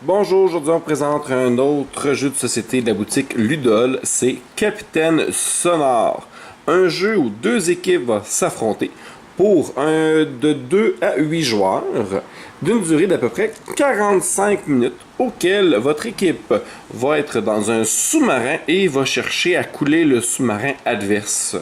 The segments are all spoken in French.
Bonjour, aujourd'hui on présente un autre jeu de société de la boutique Ludol, c'est Capitaine Sonore. Un jeu où deux équipes vont s'affronter pour de 2 à 8 joueurs d'une durée d'à peu près 45 minutes auquel votre équipe va être dans un sous-marin et va chercher à couler le sous-marin adverse.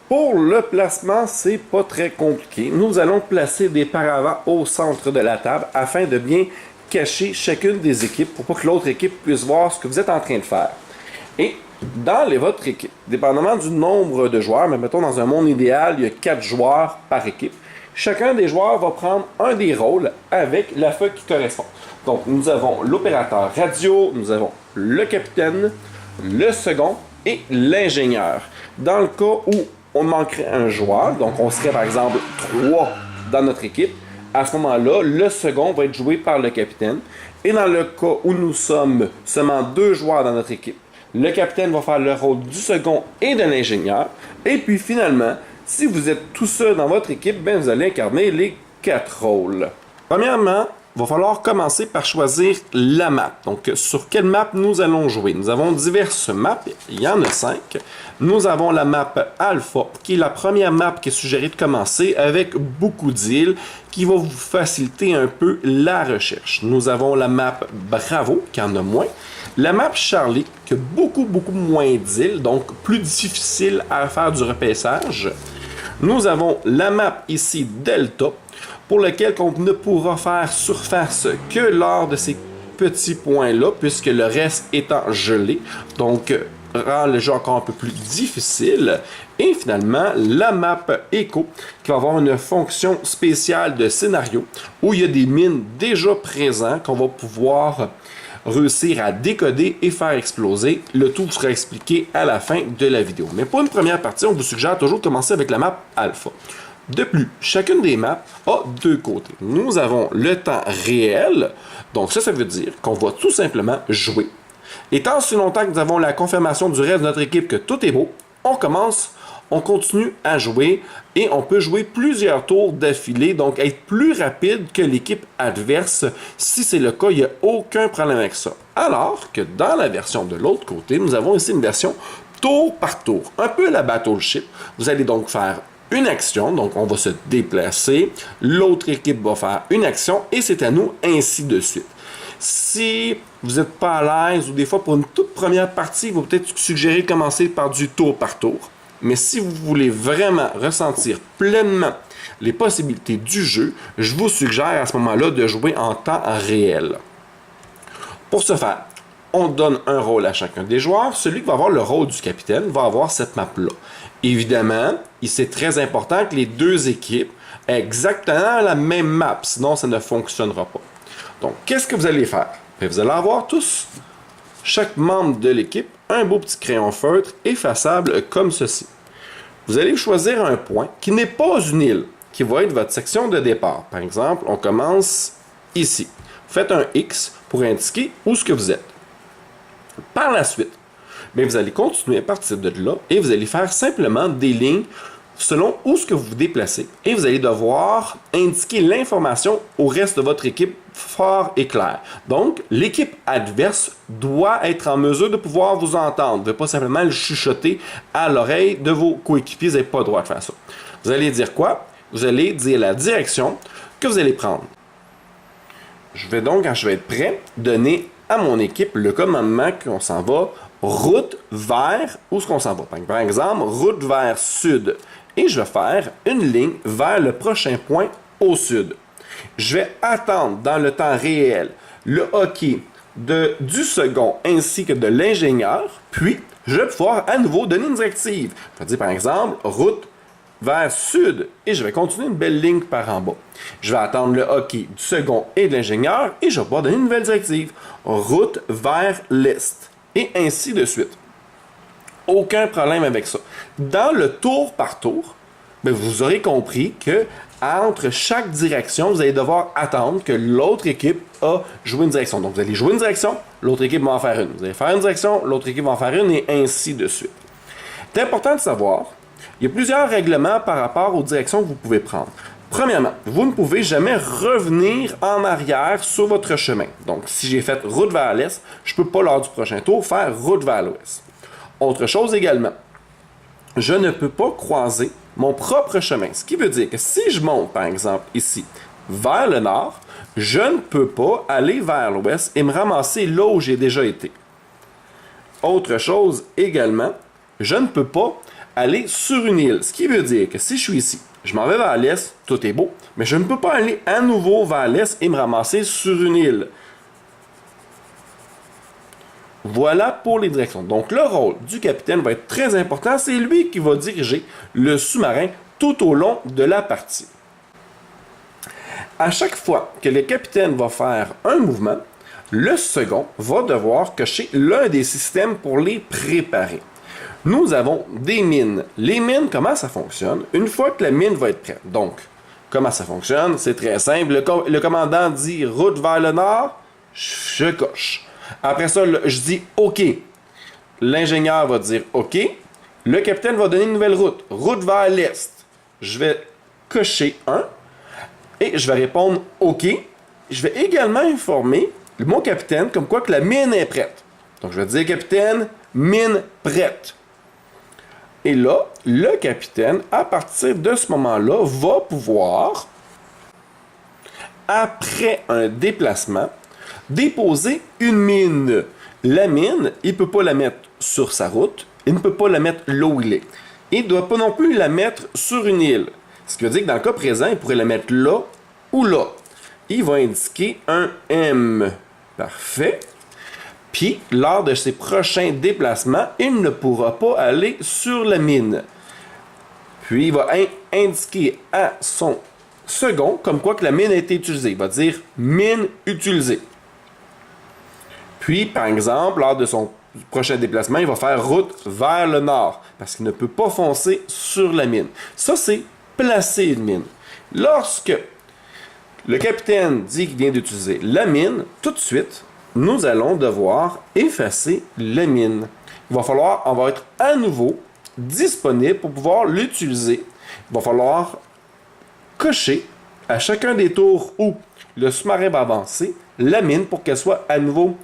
Pour le placement, c'est pas très compliqué. Nous allons placer des paravents au centre de la table afin de bien cacher chacune des équipes pour pas que l'autre équipe puisse voir ce que vous êtes en train de faire. Et dans votre équipe, dépendamment du nombre de joueurs, mais mettons dans un monde idéal, il y a 4 joueurs par équipe, chacun des joueurs va prendre un des rôles avec la feuille qui correspond. Donc nous avons l'opérateur radio, nous avons le capitaine, le second et l'ingénieur. Dans le cas où on manquerait un joueur, donc on serait par exemple 3 dans notre équipe, à ce moment-là, le second va être joué par le capitaine. Et dans le cas où nous sommes seulement 2 joueurs dans notre équipe, le capitaine va faire le rôle du second et de l'ingénieur. Et puis finalement, si vous êtes tout seul dans votre équipe, ben vous allez incarner les 4 rôles. Premièrement, il va falloir commencer par choisir la map. Donc, sur quelle map nous allons jouer? Nous avons diverses maps, il y en a 5. Nous avons la map Alpha, qui est la première map qui est suggérée de commencer avec beaucoup d'îles, qui va vous faciliter un peu la recherche. Nous avons la map Bravo, qui en a moins. La map Charlie, qui a beaucoup moins d'îles, donc plus difficile à faire du repaissage. Nous avons la map ici Delta, pour lequel on ne pourra faire surface que lors de ces petits points-là, puisque le reste étant gelé, donc rend le jeu encore un peu plus difficile. Et finalement, la map Echo, qui va avoir une fonction spéciale de scénario, où il y a des mines déjà présentes qu'on va pouvoir réussir à décoder et faire exploser. Le tout sera expliqué à la fin de la vidéo. Mais pour une première partie, on vous suggère toujours de commencer avec la map Alpha. De plus, chacune des maps a 2 côtés. Nous avons le temps réel, donc ça veut dire qu'on va tout simplement jouer. Et tant si longtemps que nous avons la confirmation du reste de notre équipe que tout est beau, on continue à jouer et on peut jouer plusieurs tours d'affilée, donc être plus rapide que l'équipe adverse. Si c'est le cas, il n'y a aucun problème avec ça. Alors que dans la version de l'autre côté, nous avons ici une version tour par tour, un peu la Battleship. Vous allez donc faire une action, donc on va se déplacer, l'autre équipe va faire une action et c'est à nous ainsi de suite. Si vous n'êtes pas à l'aise ou des fois pour une toute première partie, il va peut-être suggérer de commencer par du tour par tour. Mais si vous voulez vraiment ressentir pleinement les possibilités du jeu, je vous suggère à ce moment-là de jouer en temps réel. Pour ce faire, on donne un rôle à chacun des joueurs. Celui qui va avoir le rôle du capitaine va avoir cette map-là. Évidemment, c'est très important que les 2 équipes aient exactement la même map, sinon ça ne fonctionnera pas. Donc, qu'est-ce que vous allez faire? Vous allez avoir tous, chaque membre de l'équipe, un beau petit crayon feutre effaçable comme ceci. Vous allez choisir un point qui n'est pas une île, qui va être votre section de départ. Par exemple, on commence ici. Faites un X pour indiquer où ce que vous êtes. Par la suite, bien, vous allez continuer à partir de là et vous allez faire simplement des lignes selon où ce que vous vous déplacez. Et vous allez devoir indiquer l'information au reste de votre équipe fort et clair. Donc, l'équipe adverse doit être en mesure de pouvoir vous entendre, de pas simplement le chuchoter à l'oreille de vos coéquipiers. Vous n'avez pas le droit de faire ça. Vous allez dire quoi? Vous allez dire la direction que vous allez prendre. Je vais donc, quand je vais être prêt, donner à mon équipe le commandement qu'on s'en va route vers où est-ce qu'on s'en va. Par exemple, route vers sud. Et je vais faire une ligne vers le prochain point au sud. Je vais attendre dans le temps réel le hockey du second ainsi que de l'ingénieur, puis je vais pouvoir à nouveau donner une directive. Je vais dire par exemple route vers sud et je vais continuer une belle ligne par en bas. Je vais attendre le hockey du second et de l'ingénieur et je vais pouvoir donner une nouvelle directive. Route vers l'est et ainsi de suite. Aucun problème avec ça. Dans le tour par tour, bien, vous aurez compris que entre chaque direction, vous allez devoir attendre que l'autre équipe a joué une direction. Donc, vous allez jouer une direction, l'autre équipe va en faire une. Vous allez faire une direction, l'autre équipe va en faire une, et ainsi de suite. C'est important de savoir, il y a plusieurs règlements par rapport aux directions que vous pouvez prendre. Premièrement, vous ne pouvez jamais revenir en arrière sur votre chemin. Donc, si j'ai fait route vers l'est, je ne peux pas lors du prochain tour faire route vers l'ouest. Autre chose également, je ne peux pas croiser mon propre chemin. Ce qui veut dire que si je monte, par exemple, ici, vers le nord, je ne peux pas aller vers l'ouest et me ramasser là où j'ai déjà été. Autre chose également, je ne peux pas aller sur une île. Ce qui veut dire que si je suis ici, je m'en vais vers l'est, tout est beau, mais je ne peux pas aller à nouveau vers l'est et me ramasser sur une île. Voilà pour les directions. Donc, le rôle du capitaine va être très important. C'est lui qui va diriger le sous-marin tout au long de la partie. À chaque fois que le capitaine va faire un mouvement, le second va devoir cocher l'un des systèmes pour les préparer. Nous avons des mines. Les mines, comment ça fonctionne? Une fois que la mine va être prête. Donc, comment ça fonctionne? C'est très simple. Le commandant dit « route vers le nord », je coche. Après ça, je dis « OK ». L'ingénieur va dire « OK ». Le capitaine va donner une nouvelle route. Route vers l'est. Je vais cocher 1 et je vais répondre « OK ». Je vais également informer mon capitaine comme quoi que la mine est prête. Donc, je vais dire « Capitaine, mine prête ». Et là, le capitaine, à partir de ce moment-là, va pouvoir, après un déplacement, déposer une mine. La mine, il ne peut pas la mettre sur sa route, il ne peut pas la mettre là où il est. Il ne doit pas non plus la mettre sur une île. Ce qui veut dire que dans le cas présent, il pourrait la mettre là ou là. Il va indiquer un M. Parfait. Puis, lors de ses prochains déplacements, il ne pourra pas aller sur la mine. Puis, il va indiquer à son second comme quoi que la mine a été utilisée. Il va dire « mine utilisée ». Puis, par exemple, lors de son prochain déplacement, il va faire route vers le nord parce qu'il ne peut pas foncer sur la mine. Ça, c'est placer une mine. Lorsque le capitaine dit qu'il vient d'utiliser la mine, tout de suite, nous allons devoir effacer la mine. Il va falloir, on va être à nouveau disponible pour pouvoir l'utiliser. Il va falloir cocher à chacun des tours où le sous-marin va avancer la mine pour qu'elle soit à nouveau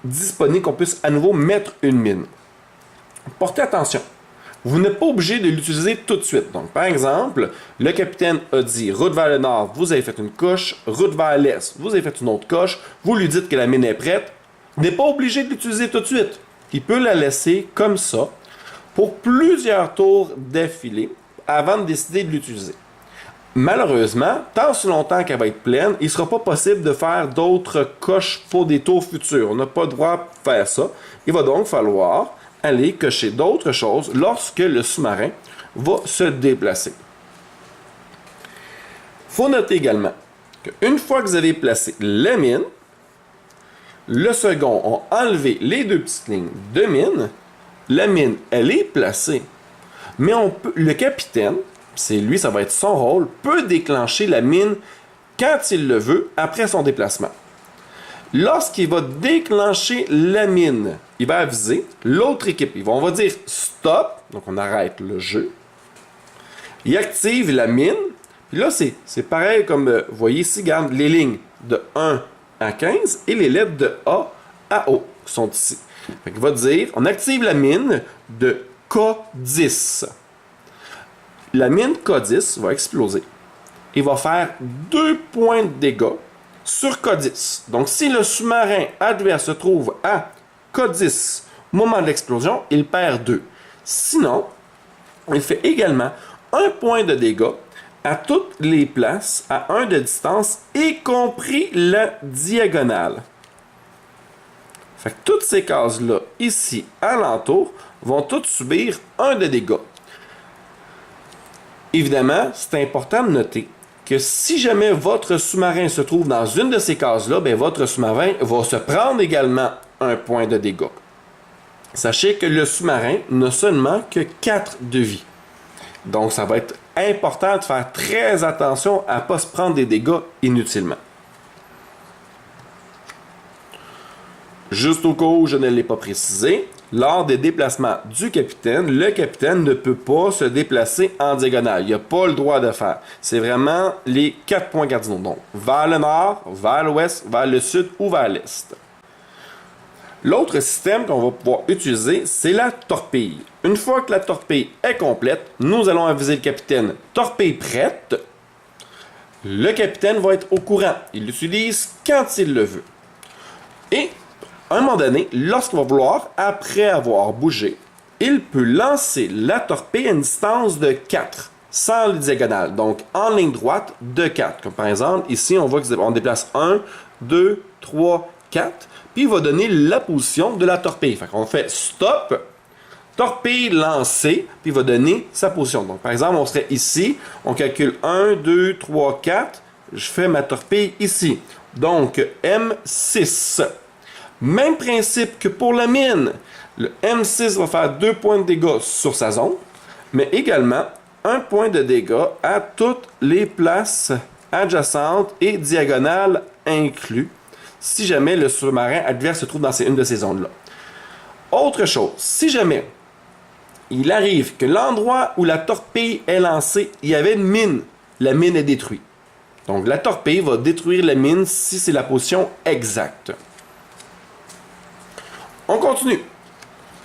disponible, qu'on puisse à nouveau mettre une mine. Portez attention. Vous n'êtes pas obligé de l'utiliser tout de suite. Donc, par exemple, le capitaine a dit route vers le nord, vous avez fait une coche, route vers l'est, vous avez fait une autre coche, vous lui dites que la mine est prête. Il n'est pas obligé de l'utiliser tout de suite. Il peut la laisser comme ça pour plusieurs tours d'affilée avant de décider de l'utiliser. Malheureusement, tant si longtemps qu'elle va être pleine, il ne sera pas possible de faire d'autres coches pour des tours futurs. On n'a pas le droit de faire ça. Il va donc falloir aller cocher d'autres choses lorsque le sous-marin va se déplacer. Il faut noter également qu'une fois que vous avez placé la mine, le second a enlevé les deux petites lignes de mine. La mine, elle est placée. Mais le capitaine, c'est lui, ça va être son rôle, peut déclencher la mine quand il le veut après son déplacement. Lorsqu'il va déclencher la mine, il va aviser l'autre équipe. On va dire stop, donc on arrête le jeu. Il active la mine. Puis là, c'est pareil comme, vous voyez ici, regarde les lignes de 1 à 15 et les lettres de A à O sont ici. Fait qu'il va dire, on active la mine de K10. La mine K10 va exploser. Il va faire 2 points de dégâts sur K10. Donc, si le sous-marin adverse se trouve à K10 au moment de l'explosion, il perd 2. Sinon, il fait également 1 point de dégâts à toutes les places à 1 de distance, y compris la diagonale. Fait que toutes ces cases-là, ici, alentour, vont toutes subir 1 de dégâts. Évidemment, c'est important de noter que si jamais votre sous-marin se trouve dans une de ces cases-là, bien, votre sous-marin va se prendre également 1 point de dégâts. Sachez que le sous-marin n'a seulement que 4 de vie. Donc, ça va être important de faire très attention à ne pas se prendre des dégâts inutilement. Juste au cas où je ne l'ai pas précisé, lors des déplacements du capitaine, le capitaine ne peut pas se déplacer en diagonale. Il n'a pas le droit de faire. C'est vraiment les 4 points cardinaux. Donc, vers le nord, vers l'ouest, vers le sud ou vers l'est. L'autre système qu'on va pouvoir utiliser, c'est la torpille. Une fois que la torpille est complète, nous allons aviser le capitaine « Torpille prête ». Le capitaine va être au courant. Il l'utilise quand il le veut. Et, à un moment donné, lorsqu'il va vouloir, après avoir bougé, il peut lancer la torpille à une distance de 4, sans les diagonales. Donc, en ligne droite, de 4. Comme par exemple, ici, on voit qu'on déplace 1, 2, 3, 4. Puis, il va donner la position de la torpille. Fait qu'on fait stop, torpille lancée, puis il va donner sa position. Donc, par exemple, on serait ici, on calcule 1, 2, 3, 4. Je fais ma torpille ici. Donc, M6. Même principe que pour la mine. Le M6 va faire 2 points de dégâts sur sa zone, mais également 1 point de dégâts à toutes les places adjacentes et diagonales inclus, si jamais le sous-marin adverse se trouve dans une de ces zones-là. Autre chose, si jamais il arrive que l'endroit où la torpille est lancée, il y avait une mine, la mine est détruite. Donc la torpille va détruire la mine si c'est la position exacte. On continue.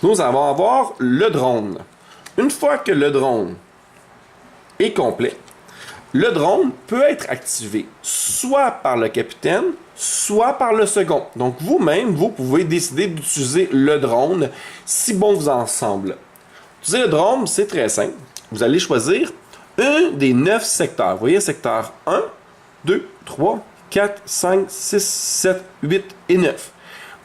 Nous allons avoir le drone. Une fois que le drone est complet, le drone peut être activé soit par le capitaine, soit par le second. Donc vous-même, vous pouvez décider d'utiliser le drone si bon vous en semble. Utiliser le drone, c'est très simple. Vous allez choisir un des 9 secteurs. Vous voyez, secteur 1, 2, 3, 4, 5, 6, 7, 8 et 9.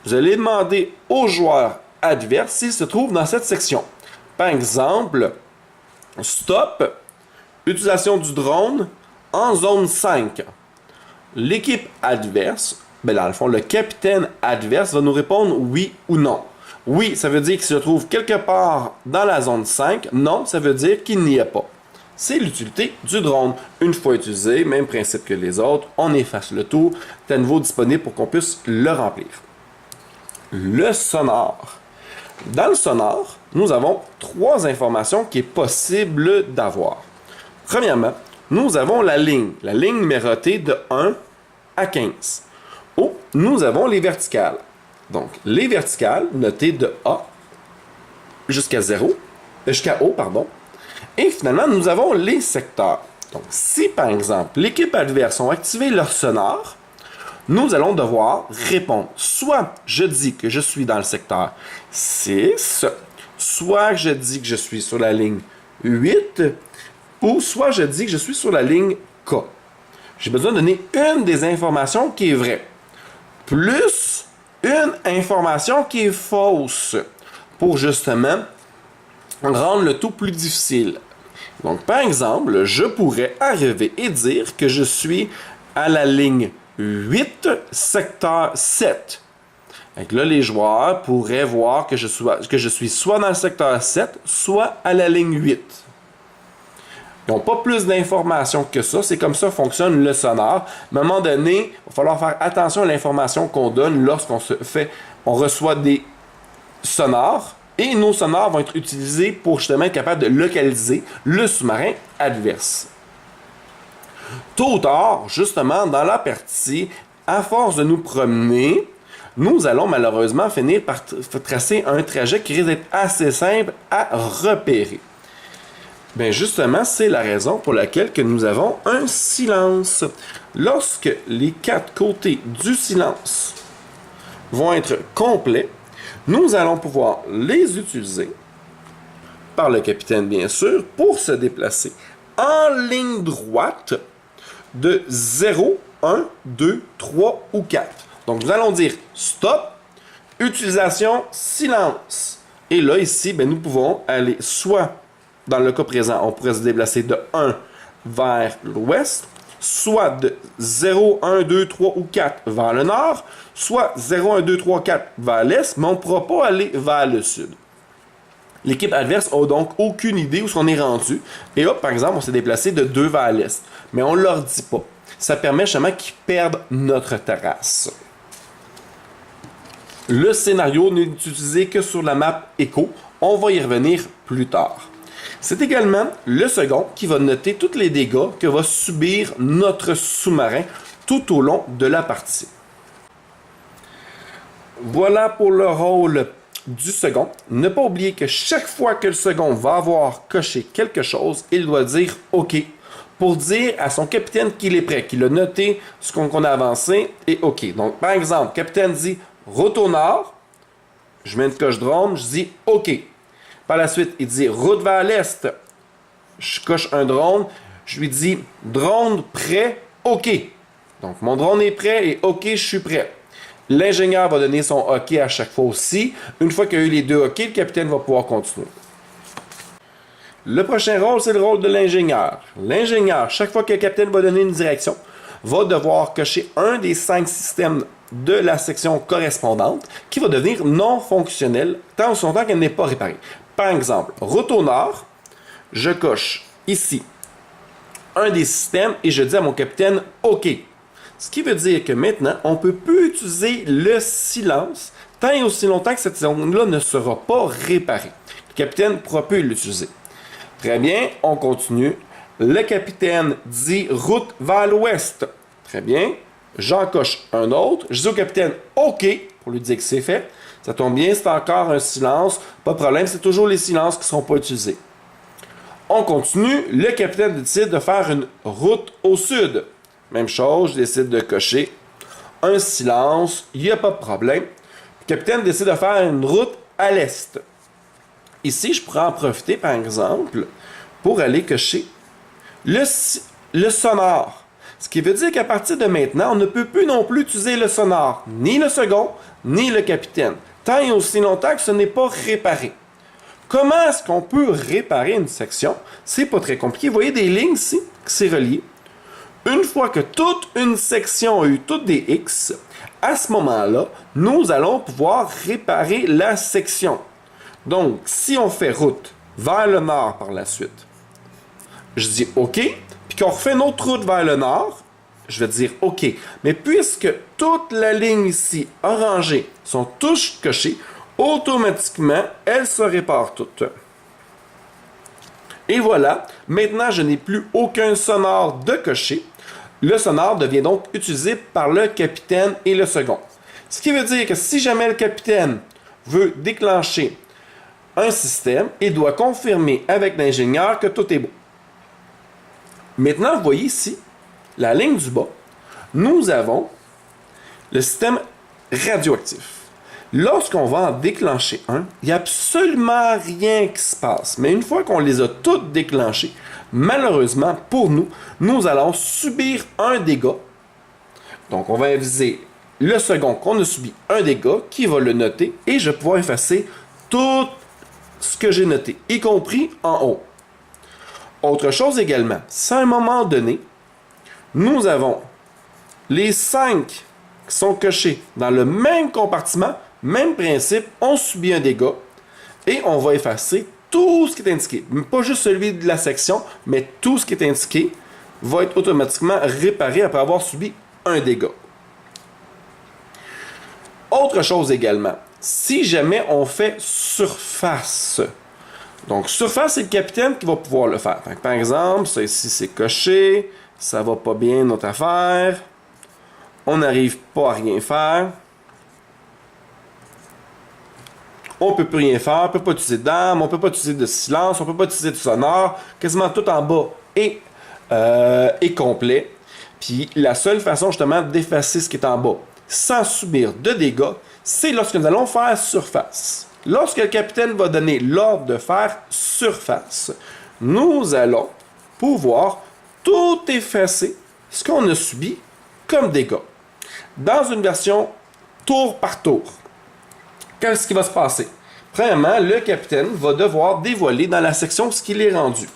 Vous allez demander au joueur adverse s'il se trouve dans cette section. Par exemple, stop, utilisation du drone en zone 5. L'équipe adverse, dans le fond, le capitaine adverse va nous répondre oui ou non. Oui, ça veut dire qu'il se trouve quelque part dans la zone 5. Non, ça veut dire qu'il n'y est pas. C'est l'utilité du drone. Une fois utilisé, même principe que les autres, on efface le tout. C'est à nouveau disponible pour qu'on puisse le remplir. Le sonar. Dans le sonar, nous avons 3 informations qui est possible d'avoir. Premièrement, nous avons la ligne numérotée de 1 à 15. Ou nous avons les verticales. Donc, les verticales notées de A jusqu'à O, pardon. Et finalement, nous avons les secteurs. Donc, si par exemple, l'équipe adverse ont activé leur sonar, nous allons devoir répondre. Soit je dis que je suis dans le secteur 6, soit je dis que je suis sur la ligne 8, ou soit je dis que je suis sur la ligne K. J'ai besoin de donner une des informations qui est vraie, plus une information qui est fausse, pour justement rendre le tout plus difficile. Donc, par exemple, je pourrais arriver et dire que je suis à la ligne 8, secteur 7. Donc là, les joueurs pourraient voir que je suis soit dans le secteur 7, soit à la ligne 8. Ils n'ont pas plus d'informations que ça. C'est comme ça fonctionne le sonar. À un moment donné, il va falloir faire attention à l'information qu'on donne lorsqu'on reçoit des sonars. Et nos sonars vont être utilisés pour justement être capables de localiser le sous-marin adverse. Tôt ou tard, justement, dans la partie, à force de nous promener, nous allons malheureusement finir par tracer un trajet qui risque d'être assez simple à repérer. Bien justement, c'est la raison pour laquelle que nous avons un silence. Lorsque les 4 côtés du silence vont être complets, nous allons pouvoir les utiliser, par le capitaine bien sûr, pour se déplacer en ligne droite de 0, 1, 2, 3 ou 4. Donc nous allons dire stop, utilisation, silence. Et là, ici, nous pouvons aller soit, dans le cas présent, on pourrait se déplacer de 1 vers l'ouest, soit de 0, 1, 2, 3 ou 4 vers le nord, soit 0, 1, 2, 3, 4 vers l'est, mais on ne pourra pas aller vers le sud. L'équipe adverse n'a donc aucune idée où on est rendu. Et hop, par exemple, on s'est déplacé de 2 vers l'est. Mais on ne leur dit pas. Ça permet justement qu'ils perdent notre terrasse. Le scénario n'est utilisé que sur la map Echo. On va y revenir plus tard. C'est également le second qui va noter tous les dégâts que va subir notre sous-marin tout au long de la partie. Voilà pour le rôle du second. Ne pas oublier que chaque fois que le second va avoir coché quelque chose, il doit dire OK pour dire à son capitaine qu'il est prêt, qu'il a noté ce qu'on a avancé et OK. Donc, par exemple, capitaine dit route au nord, je mets une coche drone, je dis OK. Par la suite, il dit route vers l'est, je coche un drone, je lui dis drone prêt, OK. Donc, mon drone est prêt et OK, je suis prêt. L'ingénieur va donner son OK à chaque fois aussi. Une fois qu'il y a eu les deux OK, le capitaine va pouvoir continuer. Le prochain rôle, c'est le rôle de l'ingénieur. L'ingénieur, chaque fois que le capitaine va donner une direction, va devoir cocher un des 5 systèmes de la section correspondante qui va devenir non fonctionnel tant aussi longtemps qu'elle n'est pas réparée. Par exemple, route au nord, je coche ici un des systèmes et je dis à mon capitaine OK. Ce qui veut dire que maintenant, on ne peut plus utiliser le silence tant et aussi longtemps que cette zone-là ne sera pas réparée. Le capitaine ne pourra plus l'utiliser. Très bien, on continue. Le capitaine dit route vers l'ouest. Très bien. J'en coche un autre. Je dis au capitaine OK pour lui dire que c'est fait. Ça tombe bien, c'est encore un silence. Pas de problème, c'est toujours les silences qui ne seront pas utilisés. On continue. Le capitaine décide de faire une route au sud. Même chose, je décide de cocher un silence. Il n'y a pas de problème. Le capitaine décide de faire une route à l'est. Ici, je pourrais en profiter, par exemple, pour aller cocher le sonore. Ce qui veut dire qu'à partir de maintenant, on ne peut plus non plus utiliser le sonore, ni le second, ni le capitaine, tant et aussi longtemps que ce n'est pas réparé. Comment est-ce qu'on peut réparer une section? C'est pas très compliqué. Vous voyez des lignes ici qui s'est relié. Une fois que toute une section a eu toutes des X, à ce moment-là, nous allons pouvoir réparer la section. Donc, si on fait route vers le nord par la suite, je dis OK, puis qu'on refait une autre route vers le nord, je vais dire OK. Mais puisque toute la ligne ici, orangée, sont toutes cochées, automatiquement, elles se réparent toutes. Et voilà, maintenant, je n'ai plus aucun sonore de cocher. Le sonore devient donc utilisé par le capitaine et le second. Ce qui veut dire que si jamais le capitaine veut déclencher un système, il doit confirmer avec l'ingénieur que tout est beau. Maintenant, vous voyez ici, la ligne du bas, nous avons le système radioactif. Lorsqu'on va en déclencher un, il n'y a absolument rien qui se passe. Mais une fois qu'on les a toutes déclenchées, malheureusement pour nous, nous allons subir un dégât. Donc, on va viser le second qu'on a subi un dégât, qui va le noter, et je vais pouvoir effacer tout ce que j'ai noté, y compris en haut. Autre chose également, si à un moment donné, nous avons les 5 qui sont cochés dans le même compartiment, même principe, on subit un dégât et on va effacer tout ce qui est indiqué. Pas juste celui de la section, mais tout ce qui est indiqué va être automatiquement réparé après avoir subi un dégât. Autre chose également, si jamais on fait surface, donc surface, c'est le capitaine qui va pouvoir le faire. Donc, par exemple, ça ici c'est coché, ça va pas bien notre affaire, on n'arrive pas à rien faire. On ne peut plus rien faire, on ne peut pas utiliser d'armes, on ne peut pas utiliser de silence, on ne peut pas utiliser de sonore. Quasiment tout en bas est complet. Puis la seule façon justement d'effacer ce qui est en bas sans subir de dégâts, c'est lorsque nous allons faire surface. Lorsque le capitaine va donner l'ordre de faire surface, nous allons pouvoir tout effacer ce qu'on a subi comme dégâts. Dans une version tour par tour. Qu'est-ce qui va se passer? Premièrement, le capitaine va devoir dévoiler dans la section ce qu'il est rendu.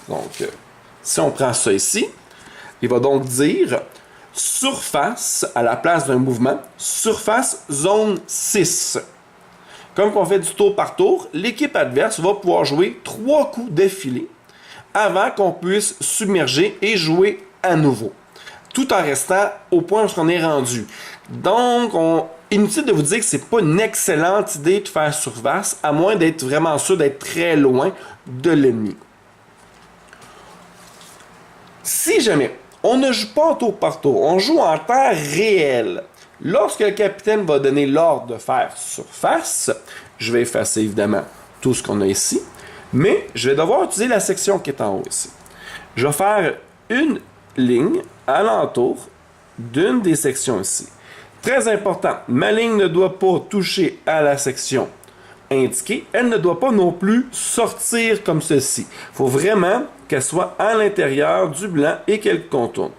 Donc, si on prend ça ici, il va donc dire surface à la place d'un mouvement, surface zone 6. Comme on fait du tour par tour, l'équipe adverse va pouvoir jouer 3 coups d'affilée avant qu'on puisse submerger et jouer à nouveau, tout en restant au point où on est rendu. Donc, inutile de vous dire que c'est pas une excellente idée de faire surface, à moins d'être vraiment sûr d'être très loin de l'ennemi. Si jamais on ne joue pas en tour par tour, on joue en temps réel, lorsque le capitaine va donner l'ordre de faire surface, je vais effacer évidemment tout ce qu'on a ici, mais je vais devoir utiliser la section qui est en haut ici. Je vais faire une ligne alentour d'une des sections ici. Très important, ma ligne ne doit pas toucher à la section indiquée. Elle ne doit pas non plus sortir comme ceci. Il faut vraiment qu'elle soit à l'intérieur du blanc et qu'elle contourne.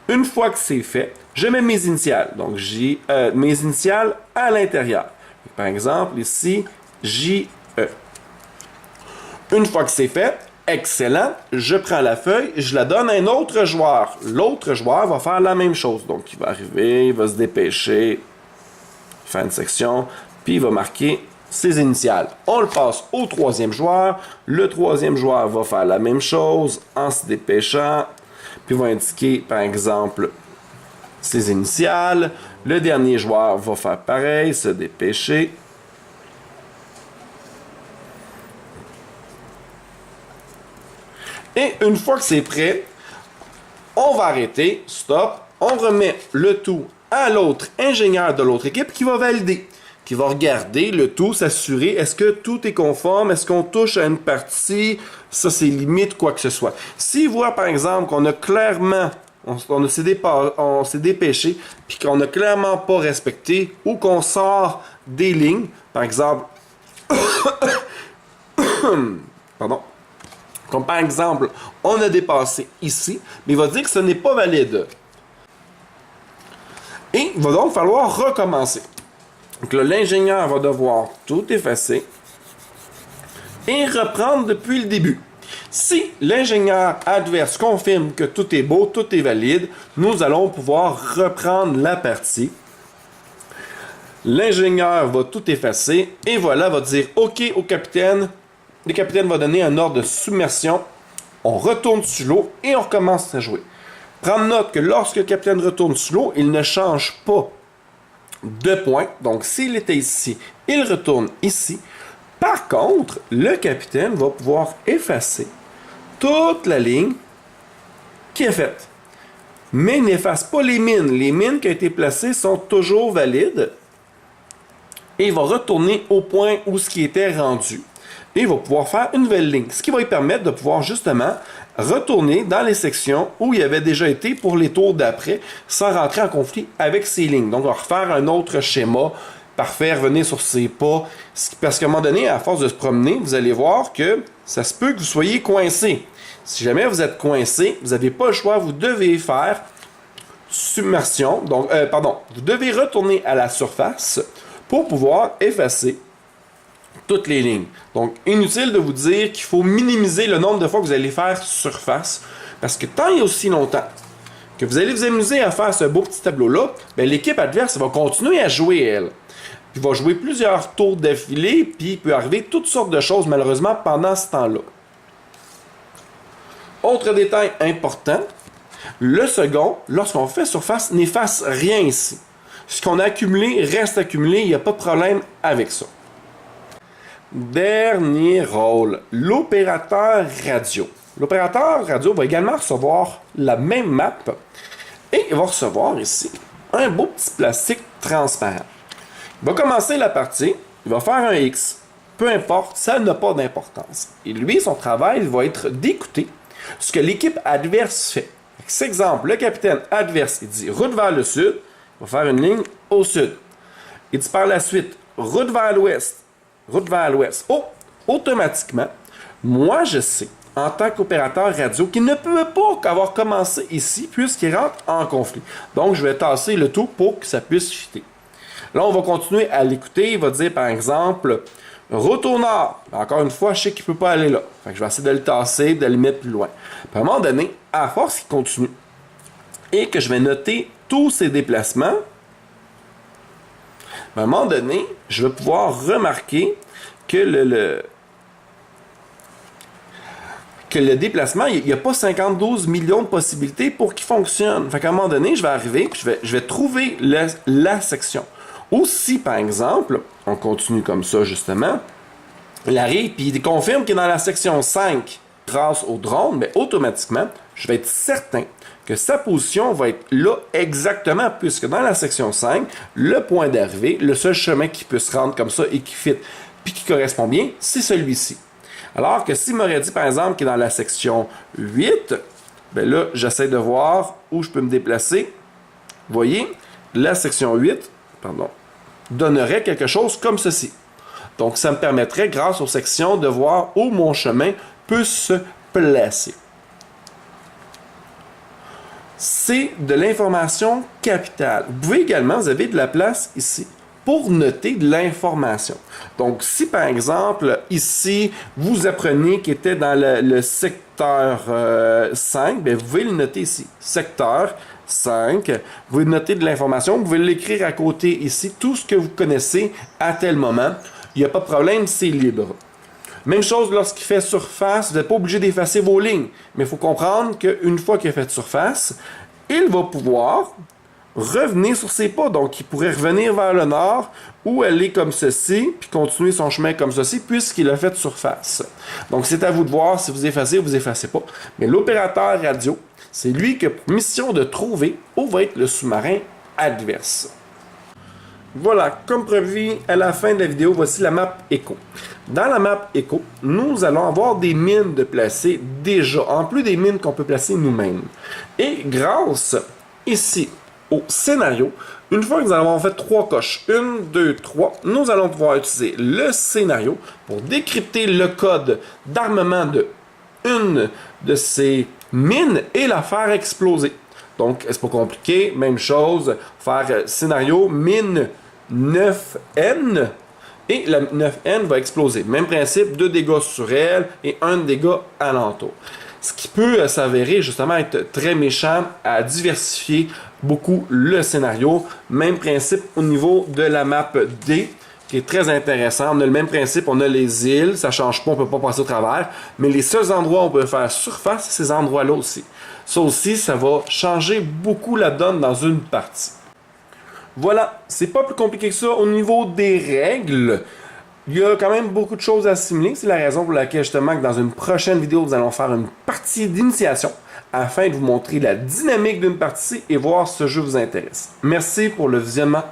Une fois que c'est fait, je mets mes initiales. Donc, j'ai mes initiales à l'intérieur. Par exemple, ici, JE. Une fois que c'est fait, excellent, je prends la feuille, je la donne à un autre joueur. L'autre joueur va faire la même chose. Donc, il va arriver, il va se dépêcher, faire une section, puis il va marquer ses initiales. On le passe au troisième joueur. Le troisième joueur va faire la même chose en se dépêchant, puis va indiquer, par exemple, ses initiales. Le dernier joueur va faire pareil, se dépêcher. Et une fois que c'est prêt, on va arrêter, stop, on remet le tout à l'autre ingénieur de l'autre équipe qui va valider, qui va regarder le tout, s'assurer, est-ce que tout est conforme, est-ce qu'on touche à une partie, ça c'est limite quoi que ce soit. S'il voit par exemple qu'on a clairement, on s'est dépêché, puis qu'on n'a clairement pas respecté, ou qu'on sort des lignes, par exemple, pardon, comme par exemple, on a dépassé ici, mais il va dire que ce n'est pas valide. Et il va donc falloir recommencer. Donc l'ingénieur va devoir tout effacer et reprendre depuis le début. Si l'ingénieur adverse confirme que tout est beau, tout est valide, nous allons pouvoir reprendre la partie. L'ingénieur va tout effacer et voilà, va dire OK au capitaine. Le capitaine va donner un ordre de submersion. On retourne sur l'eau et on recommence à jouer. Prendre note que lorsque le capitaine retourne sur l'eau, il ne change pas de point. Donc, s'il était ici, il retourne ici. Par contre, le capitaine va pouvoir effacer toute la ligne qui est faite. Mais il n'efface pas les mines. Les mines qui ont été placées sont toujours valides. Et il va retourner au point où ce qui était rendu. Et il va pouvoir faire une nouvelle ligne. Ce qui va lui permettre de pouvoir justement retourner dans les sections où il avait déjà été pour les tours d'après sans rentrer en conflit avec ses lignes. Donc, on va refaire un autre schéma, parfait, revenir sur ses pas. Parce qu'à un moment donné, à force de se promener, vous allez voir que ça se peut que vous soyez coincé. Si jamais vous êtes coincé, vous n'avez pas le choix, vous devez faire submersion. Donc, vous devez retourner à la surface pour pouvoir effacer toutes les lignes. Donc, inutile de vous dire qu'il faut minimiser le nombre de fois que vous allez faire surface, parce que tant et aussi longtemps que vous allez vous amuser à faire ce beau petit tableau-là, ben, l'équipe adverse va continuer à jouer, elle. Puis va jouer plusieurs tours d'affilée, puis il peut arriver toutes sortes de choses, malheureusement, pendant ce temps-là. Autre détail important, le second, lorsqu'on fait surface, n'efface rien ici. Ce qu'on a accumulé reste accumulé, il n'y a pas de problème avec ça. Dernier rôle, l'opérateur radio. L'opérateur radio va également recevoir la même map et il va recevoir ici un beau petit plastique transparent. Il va commencer la partie, il va faire un X, peu importe, ça n'a pas d'importance. Et lui, son travail va être d'écouter ce que l'équipe adverse fait. Cet exemple, le capitaine adverse, il dit route vers le sud, il va faire une ligne au sud. Il dit par la suite route vers l'ouest. Route vers l'ouest. Oh, automatiquement, moi je sais, en tant qu'opérateur radio, qu'il ne peut pas avoir commencé ici puisqu'il rentre en conflit. Donc, je vais tasser le tout pour que ça puisse fitter. Là, on va continuer à l'écouter. Il va dire, par exemple, route au nord. Encore une fois, je sais qu'il ne peut pas aller là. Fait que je vais essayer de le tasser, de le mettre plus loin. Puis à un moment donné, à force qu'il continue et que je vais noter tous ses déplacements, à un moment donné, je vais pouvoir remarquer que le déplacement, il n'y a pas 52 millions de possibilités pour qu'il fonctionne. Fait qu'à un moment donné, je vais arriver, puis je vais trouver la section Ou si, par exemple, on continue comme ça justement, il arrive et il confirme qu'il est dans la section 5 grâce au drone, mais automatiquement, je vais être certain que sa position va être là exactement, puisque dans la section 5, le point d'arrivée, le seul chemin qui peut se rendre comme ça et qui fit, puis qui correspond bien, c'est celui-ci. Alors que s'il m'aurait dit, par exemple, qu'il est dans la section 8, bien là, j'essaie de voir où je peux me déplacer. Vous voyez, la section 8, donnerait quelque chose comme ceci. Donc, ça me permettrait, grâce aux sections, de voir où mon chemin peut se placer. C'est de l'information capitale. Vous pouvez également, vous avez de la place ici pour noter de l'information. Donc, si par exemple, ici, vous apprenez qu'il était dans le secteur 5, bien, vous pouvez le noter ici. Secteur 5, vous pouvez noter de l'information, vous pouvez l'écrire à côté ici, tout ce que vous connaissez à tel moment. Il n'y a pas de problème, c'est libre. Même chose lorsqu'il fait surface, vous n'êtes pas obligé d'effacer vos lignes. Mais il faut comprendre qu'une fois qu'il a fait surface, il va pouvoir revenir sur ses pas. Donc, il pourrait revenir vers le nord ou aller comme ceci, puis continuer son chemin comme ceci, puisqu'il a fait surface. Donc, c'est à vous de voir si vous effacez ou vous effacez pas. Mais l'opérateur radio, c'est lui qui a pour mission de trouver où va être le sous-marin adverse. Voilà, comme prévu à la fin de la vidéo, voici la map Echo. Dans la map Echo, nous allons avoir des mines de placer déjà, en plus des mines qu'on peut placer nous-mêmes. Et grâce ici au scénario, une fois que nous avons fait 3 coches, 1, 2, 3, nous allons pouvoir utiliser le scénario pour décrypter le code d'armement de une de ces mines et la faire exploser. Donc, c'est pas compliqué, même chose, faire scénario mine 9N et la 9N va exploser. Même principe, 2 dégâts sur elle et 1 dégât alentour. Ce qui peut s'avérer justement être très méchant à diversifier beaucoup le scénario. Même principe au niveau de la map D qui est très intéressant. On a le même principe, on a les îles, ça change pas, on peut pas passer au travers, mais les seuls endroits où on peut faire surface, c'est ces endroits-là aussi. Ça aussi, ça va changer beaucoup la donne dans une partie. Voilà, c'est pas plus compliqué que ça au niveau des règles. Il y a quand même beaucoup de choses à assimiler. C'est la raison pour laquelle justement que dans une prochaine vidéo, nous allons faire une partie d'initiation afin de vous montrer la dynamique d'une partie et voir si ce jeu vous intéresse. Merci pour le visionnement.